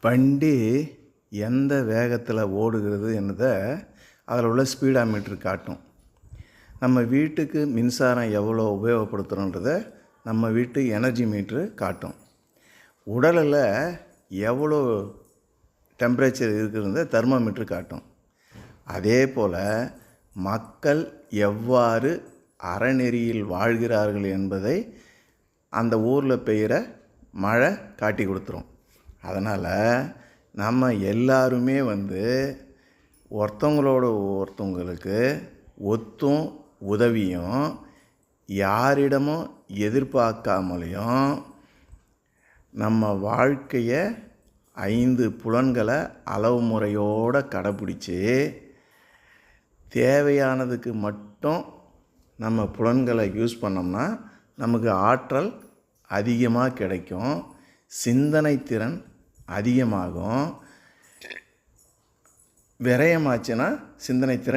வண்டி எந்த வேகத்தில் ஓடுகிறது என்பதை அதில் உள்ள ஸ்பீடாமீட்டர் காட்டும். நம்ம வீட்டுக்கு மின்சாரம் எவ்வளோ உபயோகப்படுத்துகிறோன்றதை நம்ம வீட்டு எனர்ஜி மீட்ரு காட்டும். உடலில் எவ்வளோ டெம்பரேச்சர் இருக்குதுன்றதை தெர்மோமீட்ரு காட்டும். அதே போல் மக்கள் எவ்வாறு அறநெறியில் வாழ்கிறார்கள் என்பதை அந்த ஊரில் பெய்கிற மழை காட்டி கொடுத்துரும். அதனால் நம்ம எல்லாருமே ஒருத்தவங்களுக்கு ஒத்தும் உதவியும் யாரிடமும் எதிர்பார்க்காமலையும் நம்ம வாழ்க்கையை 5 புலன்களை அளவு முறையோடு கடைப்பிடிச்சி தேவையானதுக்கு மட்டும் நம்ம புலன்களை யூஸ் பண்ணோம்னா நமக்கு ஆற்றல் அதிகமாக கிடைக்கும், சிந்தனை திறன் அதிகமாகும். விரயமாச்சுன்னா சிந்தனை திறன்